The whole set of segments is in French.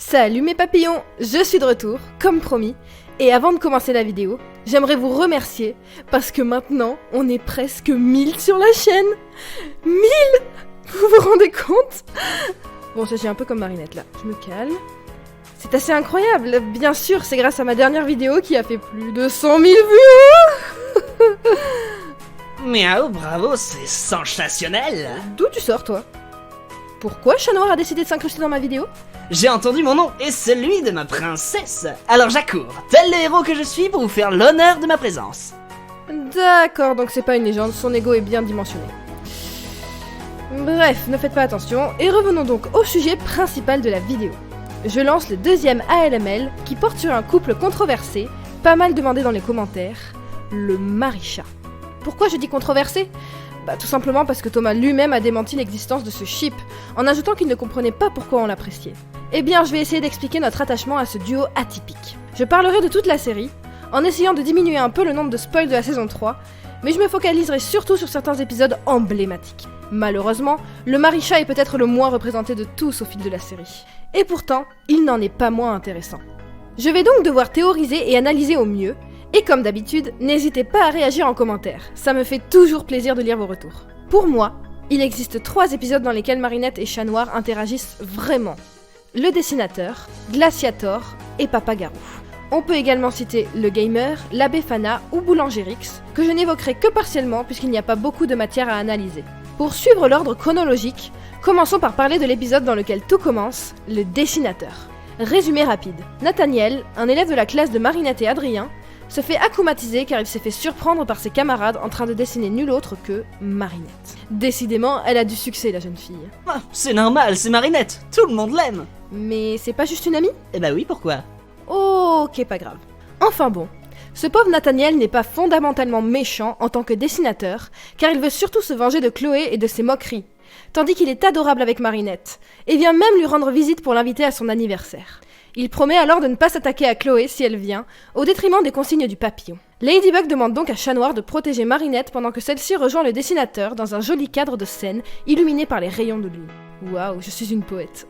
Salut mes papillons, je suis de retour, comme promis, et avant de commencer la vidéo, j'aimerais vous remercier, parce que maintenant, on est presque 1000 sur la chaîne. 1000 ! Vous vous rendez compte? Bon, j'agis un peu comme Marinette là, je me calme. C'est assez incroyable, bien sûr, c'est grâce à ma dernière vidéo qui a fait plus de 100 000 vues. Miaou, bravo, c'est sensationnel. D'où tu sors toi? Pourquoi Chat Noir a décidé de s'incruster dans ma vidéo? J'ai entendu mon nom et celui de ma princesse. Alors j'accours, tel le héros que je suis pour vous faire l'honneur de ma présence. D'accord, donc c'est pas une légende, son ego est bien dimensionné. Bref, ne faites pas attention, et revenons donc au sujet principal de la vidéo. Je lance le deuxième ALML qui porte sur un couple controversé, pas mal demandé dans les commentaires, le Mari-Chat. Pourquoi je dis controversé ? Bah tout simplement parce que Thomas lui-même a démenti l'existence de ce ship, en ajoutant qu'il ne comprenait pas pourquoi on l'appréciait. Eh bien, je vais essayer d'expliquer notre attachement à ce duo atypique. Je parlerai de toute la série, en essayant de diminuer un peu le nombre de spoils de la saison 3, mais je me focaliserai surtout sur certains épisodes emblématiques. Malheureusement, le Mari-Chat est peut-être le moins représenté de tous au fil de la série. Et pourtant, il n'en est pas moins intéressant. Je vais donc devoir théoriser et analyser au mieux, et comme d'habitude, n'hésitez pas à réagir en commentaire, ça me fait toujours plaisir de lire vos retours. Pour moi, il existe 3 épisodes dans lesquels Marinette et Chat Noir interagissent vraiment. Le dessinateur, Glaciator et Papa Garou. On peut également citer le gamer, la Befana ou Boulangérix, que je n'évoquerai que partiellement puisqu'il n'y a pas beaucoup de matière à analyser. Pour suivre l'ordre chronologique, commençons par parler de l'épisode dans lequel tout commence, le dessinateur. Résumé rapide. Nathaniel, un élève de la classe de Marinette et Adrien, se fait akumatiser car il s'est fait surprendre par ses camarades en train de dessiner nul autre que Marinette. Décidément, elle a du succès la jeune fille. Ah, c'est normal, c'est Marinette, tout le monde l'aime. Mais c'est pas juste une amie ? Eh bah oui, pourquoi ? Ok, pas grave. Enfin bon, ce pauvre Nathaniel n'est pas fondamentalement méchant en tant que dessinateur, car il veut surtout se venger de Chloé et de ses moqueries, tandis qu'il est adorable avec Marinette, et vient même lui rendre visite pour l'inviter à son anniversaire. Il promet alors de ne pas s'attaquer à Chloé si elle vient, au détriment des consignes du papillon. Ladybug demande donc à Chat Noir de protéger Marinette pendant que celle-ci rejoint le dessinateur dans un joli cadre de scène illuminé par les rayons de lune. Waouh, je suis une poète.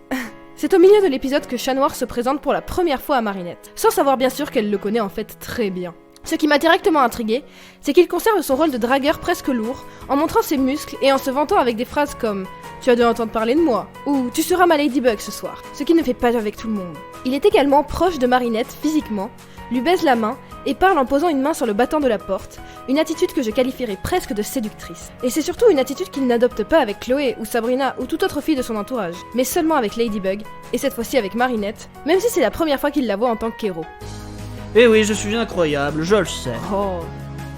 C'est au milieu de l'épisode que Chat Noir se présente pour la première fois à Marinette, sans savoir bien sûr qu'elle le connaît en fait très bien. Ce qui m'a directement intriguée, c'est qu'il conserve son rôle de dragueur presque lourd, en montrant ses muscles et en se vantant avec des phrases comme « Tu as dû entendre parler de moi » ou « Tu seras ma Ladybug ce soir », ce qui ne fait pas avec tout le monde. Il est également proche de Marinette physiquement, lui baise la main et parle en posant une main sur le battant de la porte, une attitude que je qualifierais presque de séductrice. Et c'est surtout une attitude qu'il n'adopte pas avec Chloé ou Sabrina ou toute autre fille de son entourage, mais seulement avec Ladybug, et cette fois-ci avec Marinette, même si c'est la première fois qu'il la voit en tant qu'héros. Eh oui, je suis incroyable, je le sais. Oh.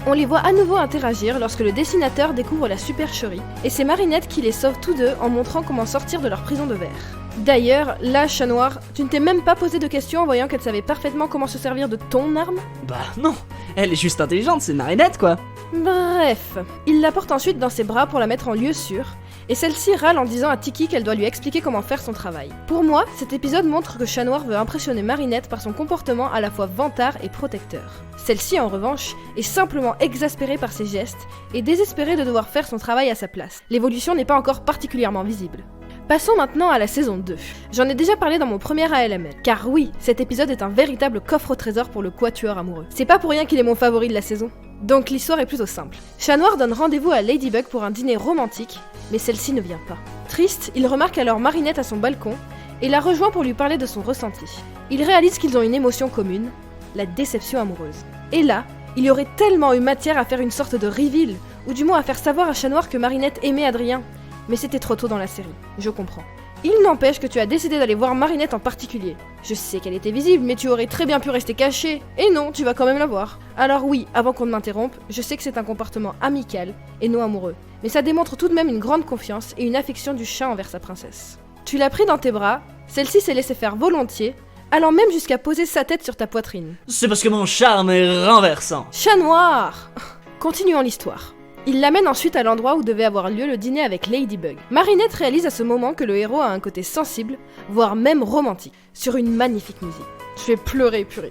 On les voit à nouveau interagir lorsque le dessinateur découvre la supercherie, et c'est Marinette qui les sauve tous deux en montrant comment sortir de leur prison de verre. D'ailleurs, là, Chat Noir, tu ne t'es même pas posé de questions en voyant qu'elle savait parfaitement comment se servir de ton arme ? Bah non, elle est juste intelligente, c'est Marinette quoi. Bref, il la porte ensuite dans ses bras pour la mettre en lieu sûr, et celle-ci râle en disant à Tiki qu'elle doit lui expliquer comment faire son travail. Pour moi, cet épisode montre que Chat Noir veut impressionner Marinette par son comportement à la fois vantard et protecteur. Celle-ci, en revanche, est simplement exaspérée par ses gestes et désespérée de devoir faire son travail à sa place. L'évolution n'est pas encore particulièrement visible. Passons maintenant à la saison 2. J'en ai déjà parlé dans mon premier ALML, car oui, cet épisode est un véritable coffre au trésor pour le quatuor amoureux. C'est pas pour rien qu'il est mon favori de la saison. Donc l'histoire est plutôt simple. Chat Noir donne rendez-vous à Ladybug pour un dîner romantique, mais celle-ci ne vient pas. Triste, il remarque alors Marinette à son balcon et la rejoint pour lui parler de son ressenti. Il réalise qu'ils ont une émotion commune, la déception amoureuse. Et là, il y aurait tellement eu matière à faire une sorte de reveal, ou du moins à faire savoir à Chat Noir que Marinette aimait Adrien. Mais c'était trop tôt dans la série, je comprends. Il n'empêche que tu as décidé d'aller voir Marinette en particulier. Je sais qu'elle était visible, mais tu aurais très bien pu rester cachée. Et non, tu vas quand même la voir. Alors oui, avant qu'on ne m'interrompe, je sais que c'est un comportement amical et non amoureux. Mais ça démontre tout de même une grande confiance et une affection du chat envers sa princesse. Tu l'as pris dans tes bras, celle-ci s'est laissée faire volontiers, allant même jusqu'à poser sa tête sur ta poitrine. C'est parce que mon charme est renversant. Chat Noir. Continuons l'histoire. Il l'amène ensuite à l'endroit où devait avoir lieu le dîner avec Ladybug. Marinette réalise à ce moment que le héros a un côté sensible, voire même romantique, sur une magnifique musique. Je vais pleurer, purée.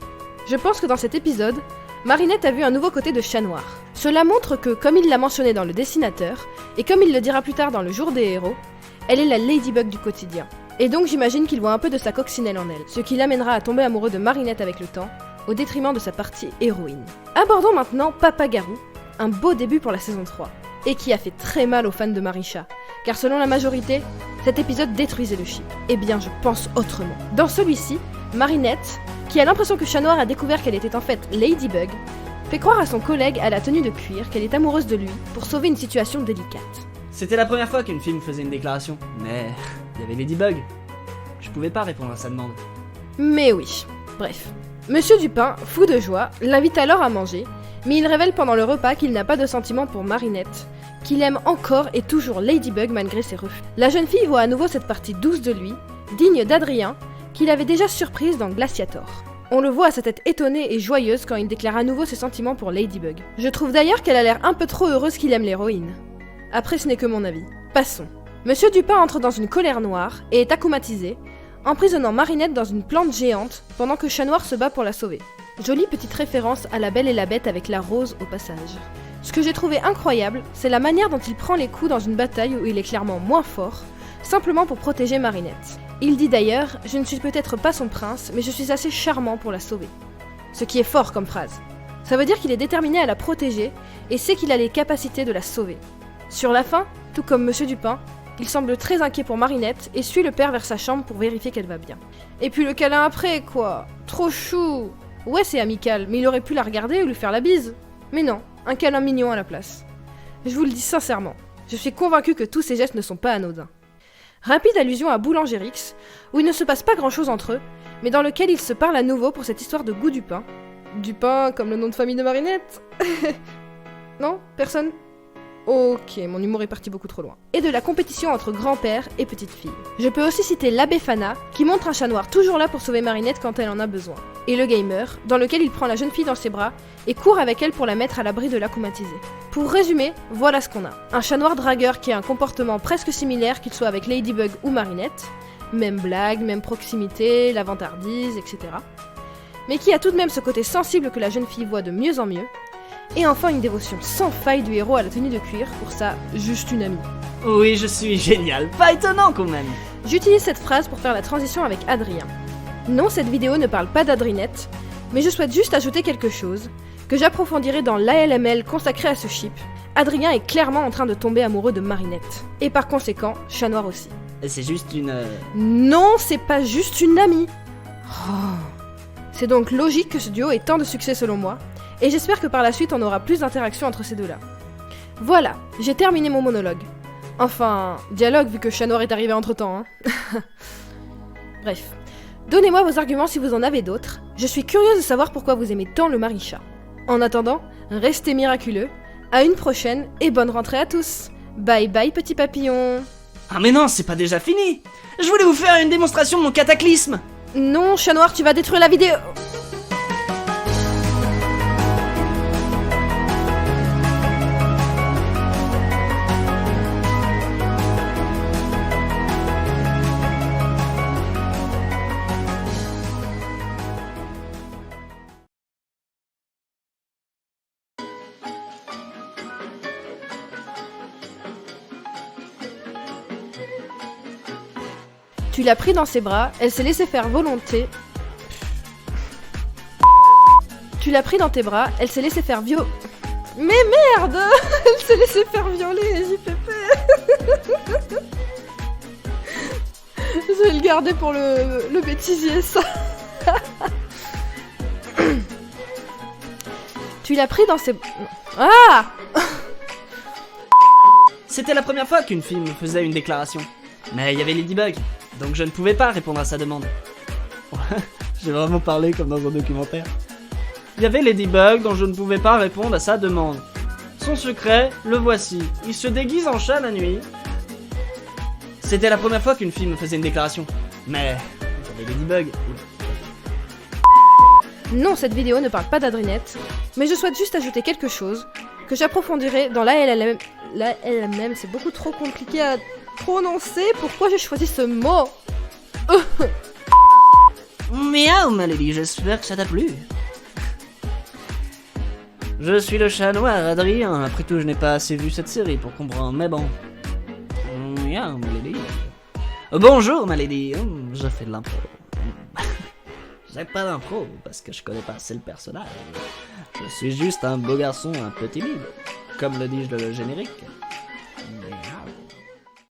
Je pense que dans cet épisode, Marinette a vu un nouveau côté de Chat Noir. Cela montre que, comme il l'a mentionné dans le dessinateur, et comme il le dira plus tard dans le jour des héros, elle est la Ladybug du quotidien. Et donc j'imagine qu'il voit un peu de sa coccinelle en elle, ce qui l'amènera à tomber amoureux de Marinette avec le temps, au détriment de sa partie héroïne. Abordons maintenant Papa Garou, un beau début pour la saison 3, et qui a fait très mal aux fans de Marisha, car selon la majorité, cet épisode détruisait le ship. Eh bien je pense autrement. Dans celui-ci, Marinette, qui a l'impression que Chat Noir a découvert qu'elle était en fait Ladybug, fait croire à son collègue à la tenue de cuir qu'elle est amoureuse de lui pour sauver une situation délicate. C'était la première fois qu'une fille me faisait une déclaration, mais il y avait Ladybug. Je pouvais pas répondre à sa demande. Mais oui, bref. Monsieur Dupin, fou de joie, l'invite alors à manger, mais il révèle pendant le repas qu'il n'a pas de sentiment pour Marinette, qu'il aime encore et toujours Ladybug malgré ses refus. La jeune fille voit à nouveau cette partie douce de lui, digne d'Adrien, qu'il avait déjà surprise dans Glaciator. On le voit à sa tête étonnée et joyeuse quand il déclare à nouveau ses sentiments pour Ladybug. Je trouve d'ailleurs qu'elle a l'air un peu trop heureuse qu'il aime l'héroïne. Après ce n'est que mon avis. Passons. Monsieur Dupin entre dans une colère noire et est akumatisé, emprisonnant Marinette dans une plante géante pendant que Chat Noir se bat pour la sauver. Jolie petite référence à La Belle et la Bête avec la rose au passage. Ce que j'ai trouvé incroyable, c'est la manière dont il prend les coups dans une bataille où il est clairement moins fort, simplement pour protéger Marinette. Il dit d'ailleurs « Je ne suis peut-être pas son prince, mais je suis assez charmant pour la sauver ». Ce qui est fort comme phrase. Ça veut dire qu'il est déterminé à la protéger et sait qu'il a les capacités de la sauver. Sur la fin, tout comme Monsieur Dupin, il semble très inquiet pour Marinette et suit le père vers sa chambre pour vérifier qu'elle va bien. Et puis le câlin après, quoi. Trop chou. Ouais, c'est amical, mais il aurait pu la regarder ou lui faire la bise. Mais non, un câlin mignon à la place. Je vous le dis sincèrement, je suis convaincue que tous ces gestes ne sont pas anodins. Rapide allusion à Boulangérix, où il ne se passe pas grand chose entre eux, mais dans lequel ils se parlent à nouveau pour cette histoire de goût du pain. Du pain comme le nom de famille de Marinette. Non? Personne? Ok, mon humour est parti beaucoup trop loin. Et de la compétition entre grand-père et petite-fille. Je peux aussi citer l'abbé Fana, qui montre un chat noir toujours là pour sauver Marinette quand elle en a besoin. Et le gamer, dans lequel il prend la jeune fille dans ses bras et court avec elle pour la mettre à l'abri de l'akumatisé. Pour résumer, voilà ce qu'on a. Un chat noir dragueur qui a un comportement presque similaire qu'il soit avec Ladybug ou Marinette. Même blague, même proximité, la vantardise, etc. Mais qui a tout de même ce côté sensible que la jeune fille voit de mieux en mieux. Et enfin une dévotion sans faille du héros à la tenue de cuir pour sa « juste une amie ». Oui, je suis génial, pas étonnant quand même. J'utilise cette phrase pour faire la transition avec Adrien. Non, cette vidéo ne parle pas d'Adrinette, mais je souhaite juste ajouter quelque chose, que j'approfondirai dans l'ALML consacré à ce ship. Adrien est clairement en train de tomber amoureux de Marinette. Et par conséquent, Chat Noir aussi. C'est juste une... Non, c'est pas juste une amie. Oh. C'est donc logique que ce duo ait tant de succès selon moi, et j'espère que par la suite on aura plus d'interactions entre ces deux-là. Voilà, j'ai terminé mon monologue. Enfin, dialogue vu que Chat Noir est arrivé entre-temps, hein. Bref, donnez-moi vos arguments si vous en avez d'autres. Je suis curieuse de savoir pourquoi vous aimez tant le Marisha. En attendant, restez miraculeux, à une prochaine et bonne rentrée à tous. Bye bye petit papillon. Ah mais non, c'est pas déjà fini. Je voulais vous faire une démonstration de mon cataclysme. Non, Chat Noir, tu vas détruire la vidéo. Tu l'as pris dans ses bras, elle s'est laissée faire volonté. Tu l'as pris dans tes bras, elle s'est laissée faire Mais merde. Elle s'est laissée faire violer, JPP. Je vais le garder pour le bêtisier, ça. Tu l'as pris dans ses... Ah. C'était la première fois qu'une fille me faisait une déclaration. Mais il y avait Ladybug, donc je ne pouvais pas répondre à sa demande. J'ai vraiment parlé comme dans un documentaire. Il y avait Ladybug dont je ne pouvais pas répondre à sa demande. Son secret, le voici. Il se déguise en chat la nuit. C'était la première fois qu'une fille me faisait une déclaration. Mais il y avait Ladybug. Non, cette vidéo ne parle pas d'Adrinette, mais je souhaite juste ajouter quelque chose que j'approfondirai dans l'ALML. L'ALML, c'est beaucoup trop compliqué à prononcer. Pourquoi j'ai choisi ce mot? Miaou, Malady, j'espère que ça t'a plu. Je suis le chat noir, Adrien. Après tout, je n'ai pas assez vu cette série pour comprendre, mais bon. Miaou, Malady. Bonjour, ma lady. Je fais de l'impro. J'ai pas d'impro parce que je connais pas assez le personnage. Je suis juste un beau garçon un peu timide, comme le dit le générique. Miaou.